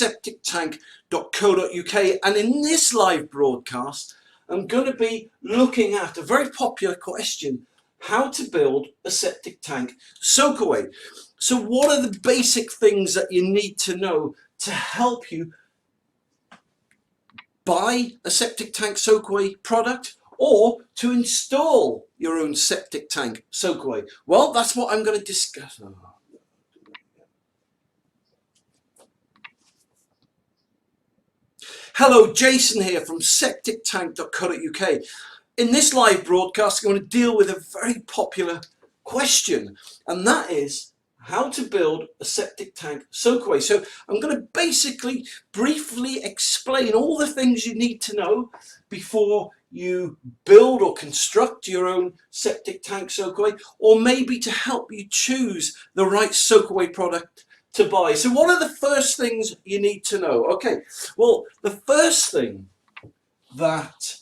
septictank.co.uk, and in this live broadcast I'm going to be looking at a very popular question: how to build a septic tank soakaway. So what are the basic things that you need to know to help you buy a septic tank soakaway product or to install your own septic tank soakaway? Well, that's what I'm going to discuss. Hello, Jason here from septictank.co.uk. In this live broadcast, I'm going to deal with a very popular question, and that is how to build a septic tank soakaway. So I'm going to basically briefly explain all the things you need to know before you build or construct your own septic tank soakaway, or maybe to help you choose the right soakaway product to buy. So what are the first things you need to know? Okay, well, the first thing that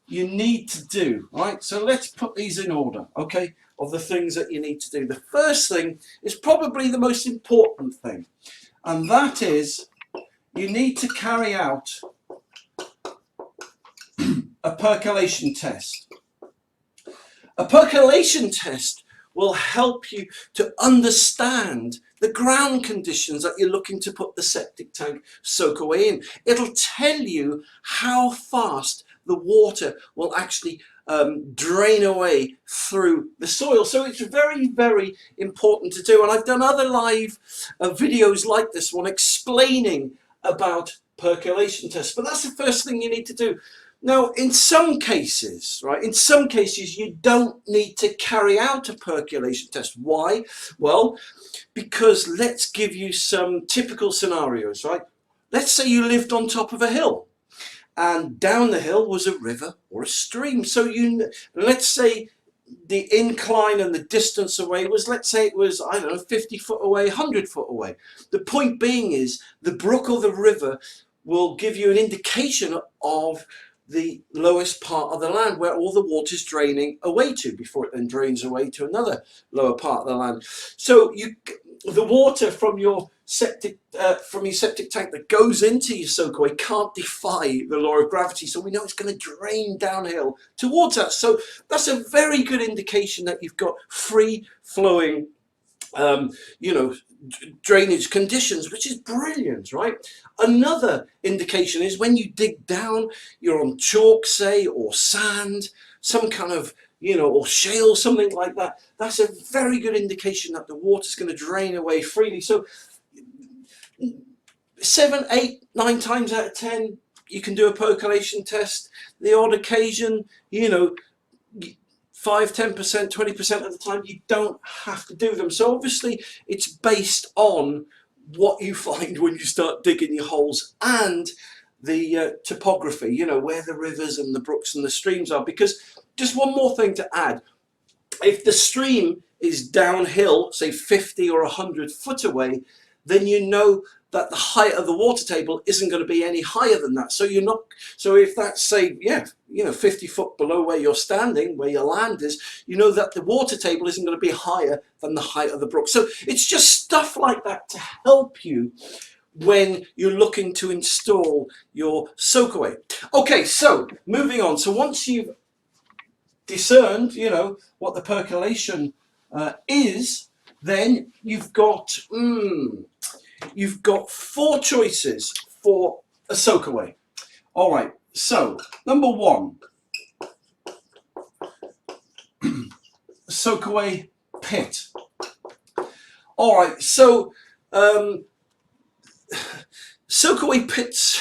you need to do, right? So let's put these in order, okay, of the things that you need to do. The first thing is probably the most important thing, and that is you need to carry out a percolation test. A percolation test will help you to understand the ground conditions that you're looking to put the septic tank soakaway in. It'll tell you how fast the water will actually drain away through the soil. So it's very, very important to do. And I've done other live videos like this one explaining about percolation tests. But that's the first thing you need to do. Now, in some cases, right, in some cases you don't need to carry out a percolation test. Why? Well, because let's give you some typical scenarios, right? Let's say you lived on top of a hill, and down the hill was a river or a stream. So let's say the incline and the distance away was, let's say it was, I don't know, 50 foot away, 100 foot away. The point being is the brook or the river will give you an indication of the lowest part of the land where all the water is draining away to before it then drains away to another lower part of the land. So the water from your septic tank that goes into your soakaway can't defy the law of gravity, so we know it's going to drain downhill towards us. So that's a very good indication that you've got free flowing drainage conditions, which is brilliant, right? Another indication is when you dig down, you're on chalk, say, or sand, some kind of, or shale, something like that. That's a very good indication that the water's going to drain away freely. So 7, 8, 9 times out of 10, you can do a percolation test. The odd occasion, 5, 10%, 20% of the time, you don't have to do them. So obviously it's based on what you find when you start digging your holes and the topography, where the rivers and the brooks and the streams are. Because just one more thing to add, if the stream is downhill, say 50 or 100 foot away, then you know that the height of the water table isn't going to be any higher than that. So if that's, say, 50 foot below where you're standing, where your land is, you know that the water table isn't going to be higher than the height of the brook. So it's just stuff like that to help you when you're looking to install your soakaway. Okay, so moving on. So once you've discerned, what the percolation is, then you've got 4 choices for a soakaway. All right, so number 1, soakaway pit. All right, so soakaway pits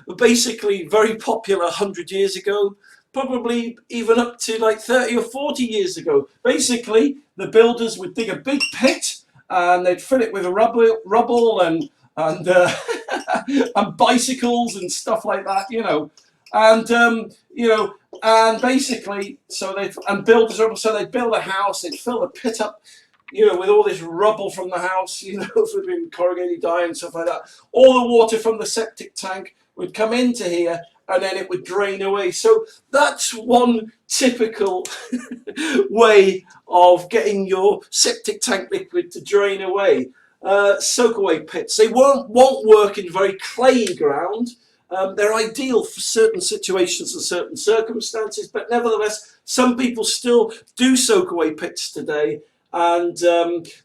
were basically very popular 100 years ago, probably even up to like 30 or 40 years ago. Basically, the builders would dig a big pit and they'd fill it with rubble and and bicycles and stuff like that, and basically, they'd build a house, they'd fill the pit up, with all this rubble from the house, flipping corrugated iron and stuff like that. All the water from the septic tank would come into here, and then it would drain away. So that's one typical way of getting your septic tank liquid to drain away. soakaway pits. They won't work in very clayey ground. They're ideal for certain situations and certain circumstances, but nevertheless, some people still do soakaway pits today, and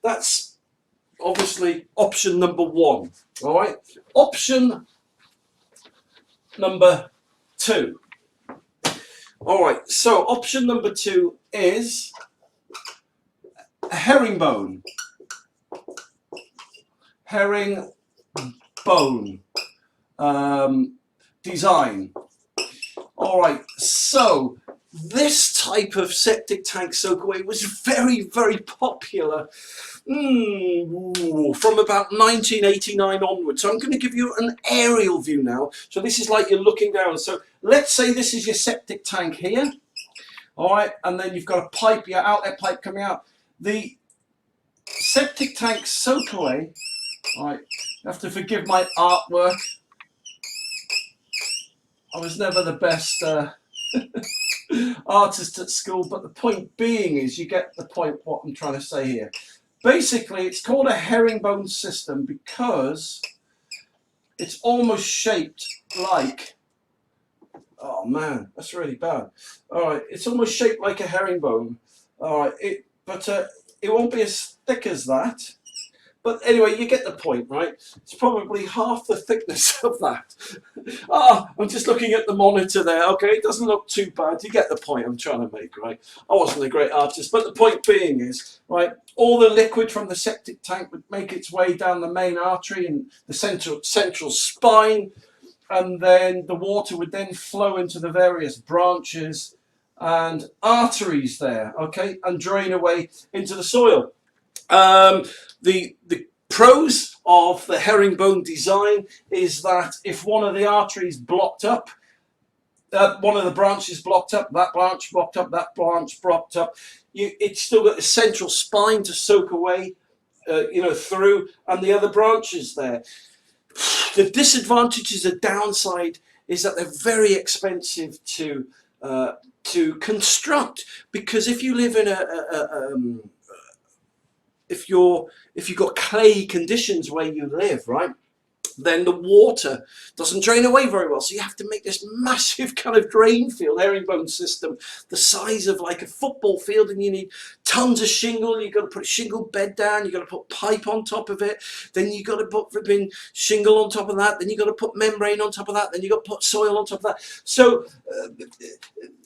that's obviously option number one. All right, option number two. All right, so option number two is a herringbone. Herringbone design. All right, so this type of septic tank soakaway was very, very popular from about 1989 onwards. So I'm going to give you an aerial view now. So this is like you're looking down. So let's say this is your septic tank here. All right, and then you've got a pipe, your outlet pipe coming out. The septic tank soakaway, all right, you have to forgive my artwork. I was never the best artist at school, but the point being is, you get the point what I'm trying to say here. Basically, it's called a herringbone system because it's almost shaped like, oh man, that's really bad. All right, it's almost shaped like a herringbone. All right, but it won't be as thick as that. But anyway, you get the point, right? It's probably half the thickness of that. I'm just looking at the monitor there. Okay, it doesn't look too bad. You get the point I'm trying to make, right? I wasn't a great artist, but the point being is, right, all the liquid from the septic tank would make its way down the main artery and the central spine, and then the water would then flow into the various branches and arteries there, okay, and drain away into the soil. The pros of the herringbone design is that if one of the arteries blocked up, one of the branches blocked up, that branch blocked up, that branch blocked up, it's still got the central spine to soak away, through, and the other branches there. The disadvantages, the downside, is that they're very expensive to construct, because if you live in if you've got clay conditions where you live, right, then the water doesn't drain away very well. So you have to make this massive kind of drain field, herringbone system, the size of like a football field, and you need tons of shingle. You've got to put a shingle bed down, you've got to put pipe on top of it, then you've got to put flipping shingle on top of that, then you've got to put membrane on top of that, then you've got to put soil on top of that. So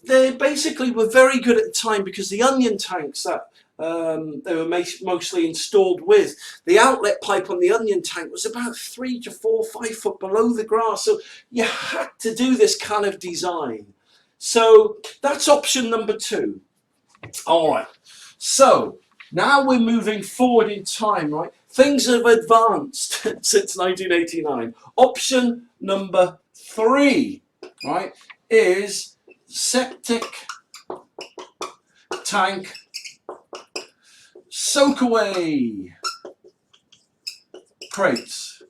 they basically were very good at the time, because the onion tanks that they were mostly installed with, the outlet pipe on the onion tank was about 3 to 4, 5 foot below the grass. So you had to do this kind of design. So that's option number two. All right. So now we're moving forward in time, right? Things have advanced since 1989. Option number three, right, is septic tank soakaway crates.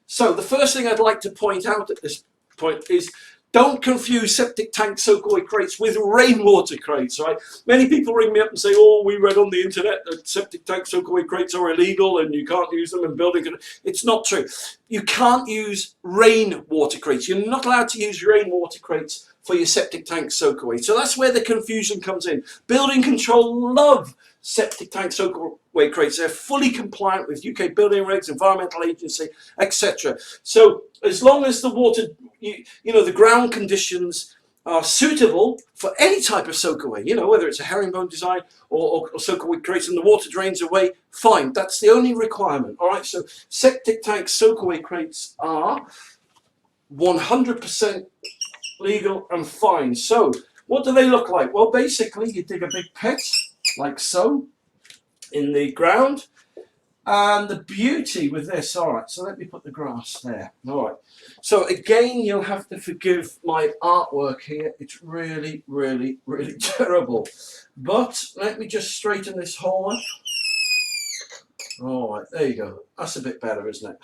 So the first thing I'd like to point out at this point is, don't confuse septic tank soakaway crates with rainwater crates, right? Many people ring me up and say, oh, we read on the internet that septic tank soakaway crates are illegal and you can't use them in building. It's not true. You can't use rainwater crates. You're not allowed to use rainwater crates for your septic tank soakaway. So that's where the confusion comes in. Building control love septic tank soakaway crates. They're fully compliant with UK building regs, environmental agency, etc. So as long as the water, the ground conditions are suitable for any type of soakaway, whether it's a herringbone design or soakaway crates, and the water drains away, fine. That's the only requirement. All right. So septic tank soakaway crates are 100% legal and fine. So what do they look like? Well, basically you dig a big pit like so in the ground, and the beauty with this, all right, so let me put the grass there. All right, so again, you'll have to forgive my artwork here. It's really, really, really terrible, but let me just straighten this hole up. All right, there you go. That's a bit better, isn't it?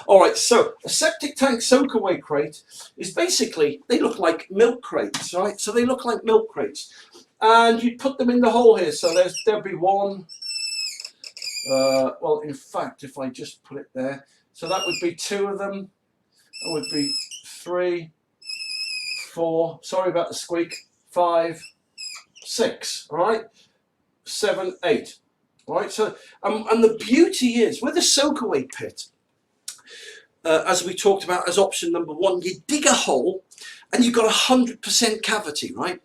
All right, so a septic tank soakaway crate is basically, they look like milk crates, right? So they look like milk crates, and you put them in the hole here. So there'll be 1, Well, in fact, if I just put it there, so that would be 2 of them. That would be 3, 4. Sorry about the squeak. 5, 6. Right, 7, 8. Right. So, and the beauty is with the Soakaway pit, as we talked about as option number 1, you dig a hole and you've got 100% cavity, right?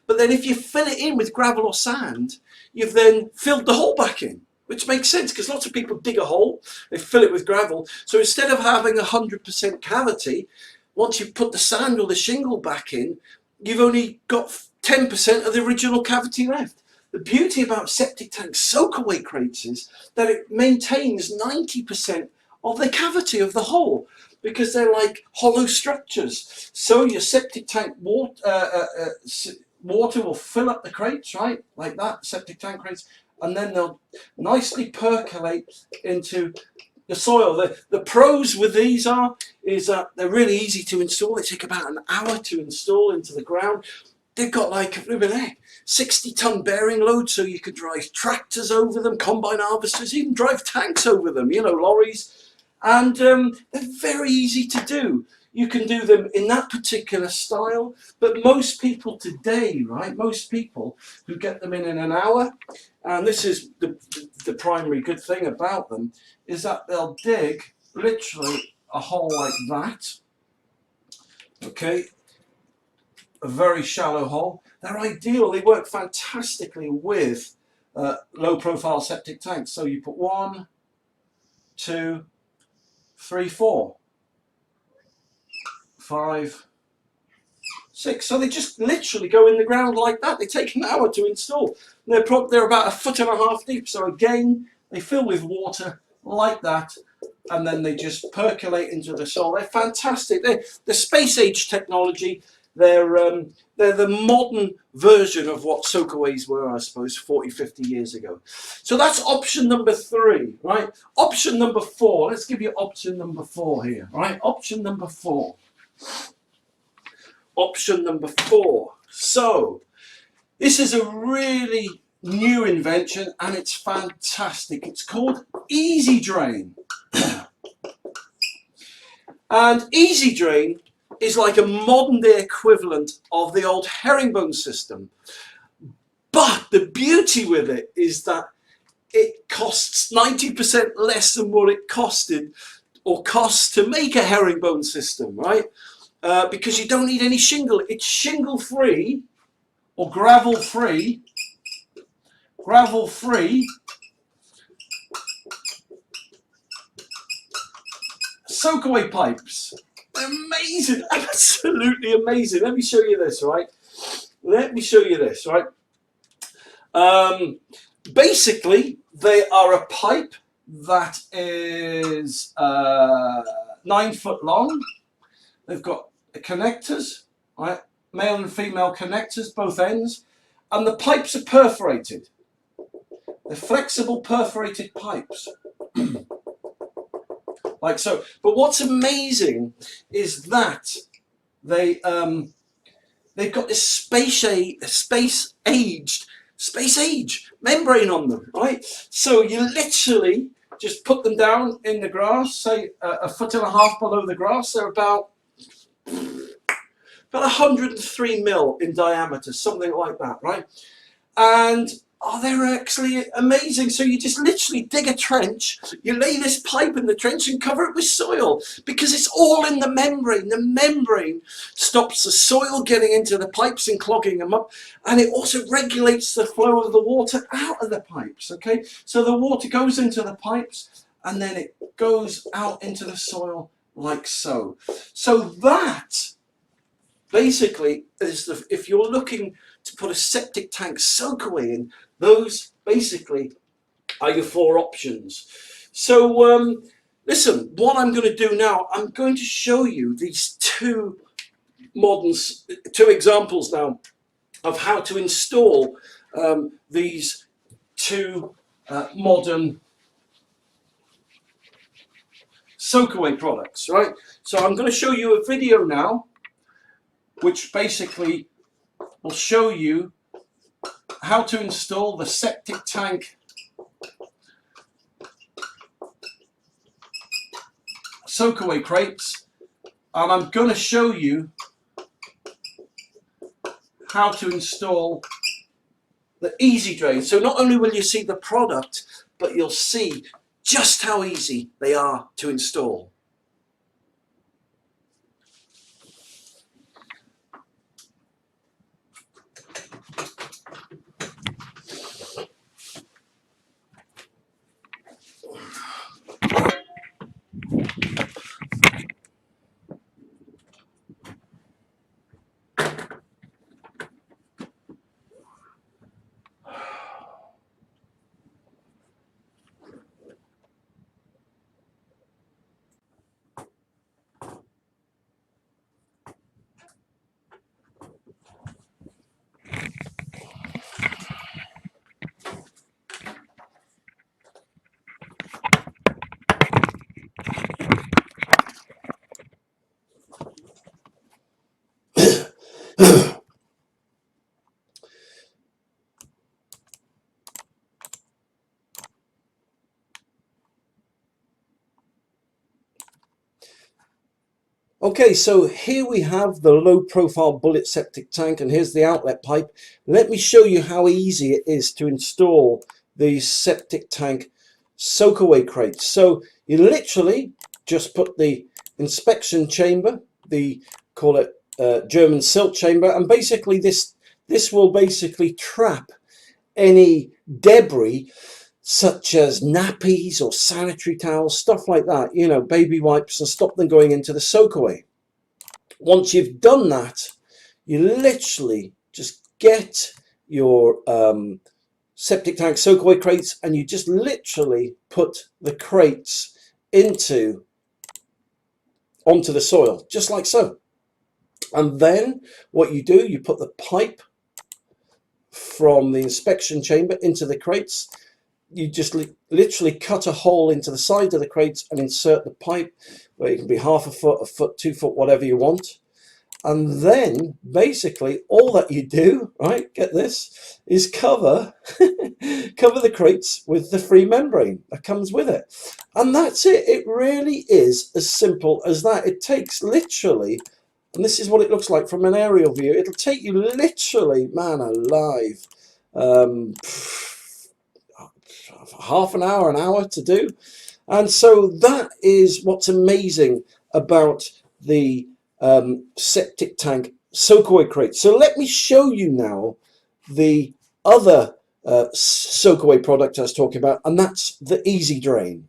But then if you fill it in with gravel or sand, you've then filled the hole back in, which makes sense because lots of people dig a hole, they fill it with gravel. So instead of having 100% cavity, once you put the sand or the shingle back in, you've only got 10% of the original cavity left. The beauty about septic tank soakaway crates is that it maintains 90% of the cavity of the hole because they're like hollow structures. So your septic tank water will fill up the crates, right? Like that, septic tank crates, and then they'll nicely percolate into the soil. The pros with these is that they're really easy to install. They take about an hour to install into the ground. They've got like 60-ton bearing load, so you could drive tractors over them, combine harvesters, even drive tanks over them, you know, lorries. And they're very easy to do. You can do them in that particular style, but most people today, right, most people who get them in an hour, and this is the primary good thing about them, is that they'll dig literally a hole like that, okay, a very shallow hole. They're ideal, they work fantastically with low profile septic tanks. So you put 1, 2, 3, 4, 5, 6. So they just literally go in the ground like that. They take an hour to install. They're about 1.5 feet deep. So again, they fill with water like that, and then they just percolate into the soil. They're fantastic. They're the space age technology. They're the modern version of what soakaways were, I suppose, 40, 50 years ago. So that's option number 3, right? Option number 4, let's give you option number 4 here, right? Option number 4. Option number 4. So this is a really new invention and it's fantastic. It's called Easy Drain. And Easy Drain is like a modern day equivalent of the old herringbone system. But the beauty with it is that it costs 90% less than what it costed or costs to make a herringbone system, right? Because you don't need any shingle. It's shingle free or gravel free. Soakaway pipes. Amazing, absolutely amazing. Let me show you this, right? Basically, they are a pipe that is 9 foot long. They've got connectors, right? Male and female connectors, both ends, and the pipes are perforated. They're flexible perforated pipes. Like so. But what's amazing is that they've got this space age membrane on them, right? So you literally just put them down in the grass, say 1.5 foot below the grass. They're about 103 mil in diameter, something like that, right? And they're actually amazing. So you just literally dig a trench, you lay this pipe in the trench and cover it with soil because it's all in the membrane. The membrane stops the soil getting into the pipes and clogging them up, and it also regulates the flow of the water out of the pipes, okay? So the water goes into the pipes and then it goes out into the soil like so. So that basically is if you're looking to put a septic tank soakaway in, those basically are your 4 options. So listen, what I'm going to do now, I'm going to show you these 2 examples now of how to install these 2 modern soakaway products, right? So I'm going to show you a video now which basically will show you how to install the septic tank Soakaway crates, and I'm going to show you how to install the easy drain. So not only will you see the product, but you'll see just how easy they are to install. Okay, so here we have the low profile bullet septic tank, and here's the outlet pipe. Let me show you how easy it is to install the septic tank soakaway crates. So you literally just put the inspection chamber, call it German silt chamber, and basically this will basically trap any debris such as nappies or sanitary towels, stuff like that, you know, baby wipes, and stop them going into the soakaway. Once you've done that, you literally just get your septic tank soakaway crates, and you just literally put the crates onto the soil, just like so. And then what you do, you put the pipe from the inspection chamber into the crates. You just literally cut a hole into the side of the crates and insert the pipe, where it can be half a foot, 2 foot, whatever you want. And then basically all that you do, right, get this, is cover the crates with the free membrane that comes with it. And that's it. It really is as simple as that. It takes literally, and this is what it looks like from an aerial view, it'll take you literally, man alive, half an hour to do. And so that is what's amazing about the septic tank soakaway crate. So let me show you now the other soakaway product I was talking about, and that's the easy drain.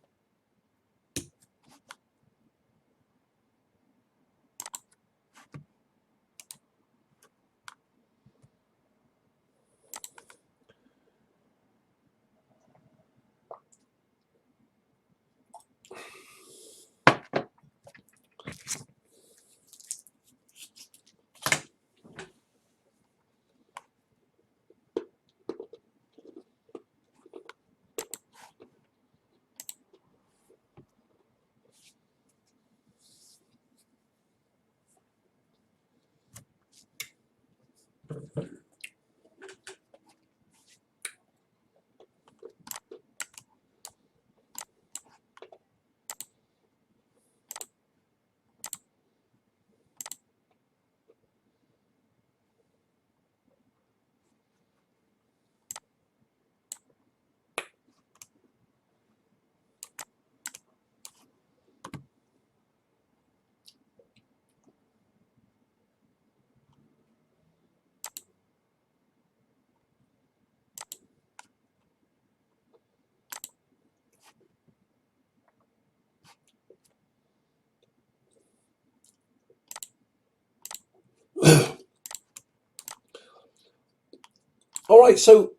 All right, so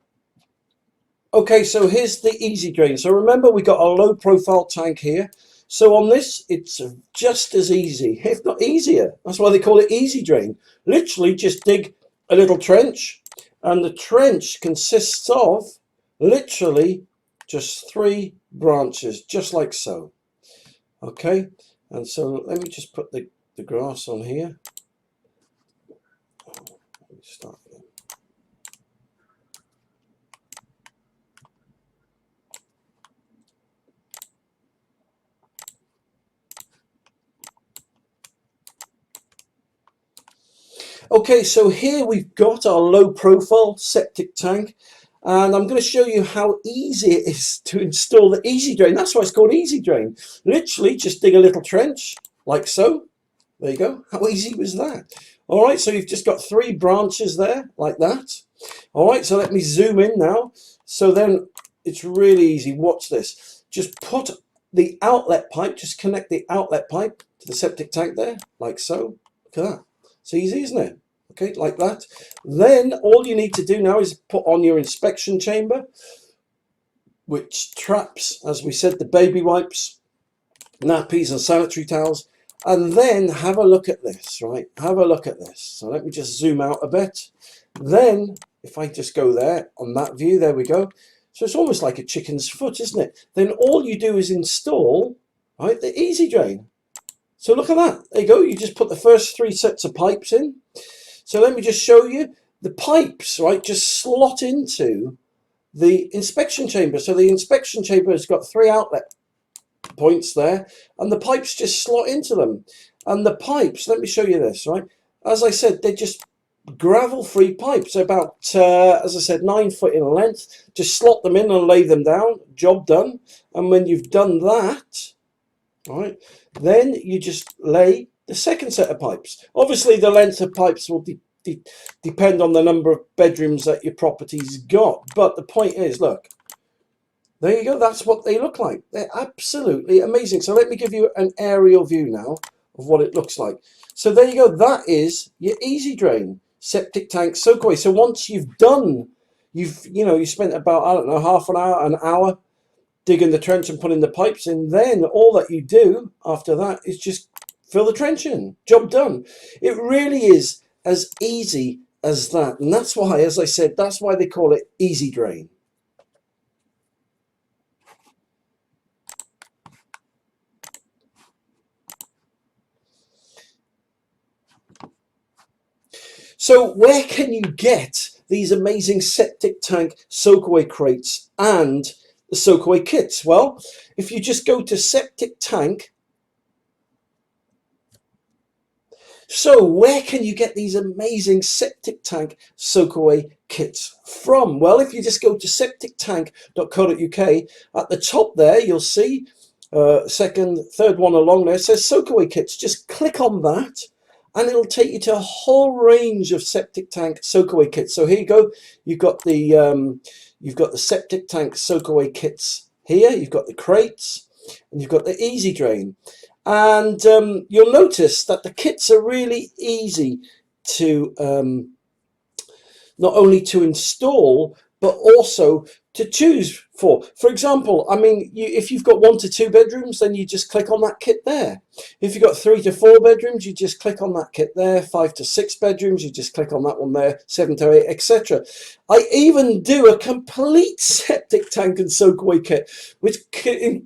okay, so here's the easy drain. So remember, we got a low profile tank here. So on this, it's just as easy, if not easier. That's why they call it easy drain. Literally just dig a little trench, and the trench consists of literally just 3 branches, just like so. Okay, and so let me just put the grass on here. Let me start again. Okay, so here we've got our low profile septic tank, and I'm going to show you how easy it is to install the easy drain. That's why it's called easy drain. Literally just dig a little trench like so. There you go. How easy was that? All right, so you've just got 3 branches there like that. All right, so let me zoom in now. So then it's really easy. Watch this. Just put the outlet pipe, just connect the outlet pipe to the septic tank there like so. Look at that. It's easy, isn't it? Okay, like that. Then all you need to do now is put on your inspection chamber, which traps, as we said, the baby wipes, nappies and sanitary towels. And then have a look at this, right? Have a look at this. So let me just zoom out a bit. Then if I just go there on that view, there we go. So it's almost like a chicken's foot, isn't it? Then all you do is install, right, the easy drain. So look at that. There you go. You just put the first 3 sets of pipes in. So let me just show you the pipes, right, just slot into the inspection chamber. So the inspection chamber has got 3 outlet points there, and the pipes just slot into them. And the pipes, let me show you this, right? As I said, they're just gravel-free pipes, about, as I said, 9 foot in length. Just slot them in and lay them down. Job done. And when you've done that, all right, then you just lay the second set of pipes. Obviously, the length of pipes will depend on the number of bedrooms that your property's got. But the point is, look, there you go. That's what they look like. They're absolutely amazing. So let me give you an aerial view now of what it looks like. So there you go. That is your easy drain septic tank soakaway. So once you've done, you spent about, I don't know, half an hour digging the trench and putting the pipes in. Then all that you do after that is just fill the trench in. Job done. It really is as easy as that. And that's why, as I said, that's why they call it easy drain. So where can you get these amazing septic tank soakaway crates and the soakaway kits? Well, if you just go to septic tank. So where can you get these amazing septic tank soakaway kits from? Well, if you just go to septictank.co.uk, at the top there, you'll see third one along there, it says soakaway kits. Just click on that, and it'll take you to a whole range of septic tank soakaway kits. So here you go. You've got the septic tank soakaway kits here. You've got the crates, and you've got the easy drain. And you'll notice that the kits are really easy to not only to install, but also to choose for. For example, I mean, if you've got 1 to 2 bedrooms, then you just click on that kit there. If you've got 3 to 4 bedrooms, you just click on that kit there. 5 to 6 bedrooms, you just click on that one there. 7 to 8, etc. I even do a complete septic tank and soakaway kit, which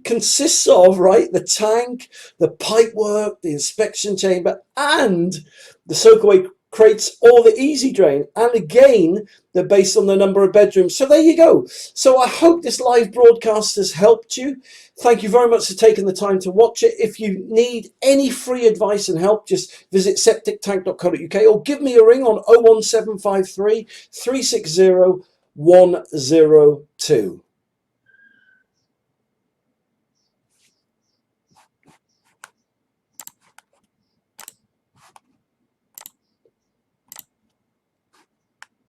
consists of, right, the tank, the pipe work, the inspection chamber, and the soakaway crates or the easy drain. And again, they're based on the number of bedrooms. So there you go. So I hope this live broadcast has helped you. Thank you very much for taking the time to watch it. If you need any free advice and help, just visit septictank.co.uk or give me a ring on 01753 360 102.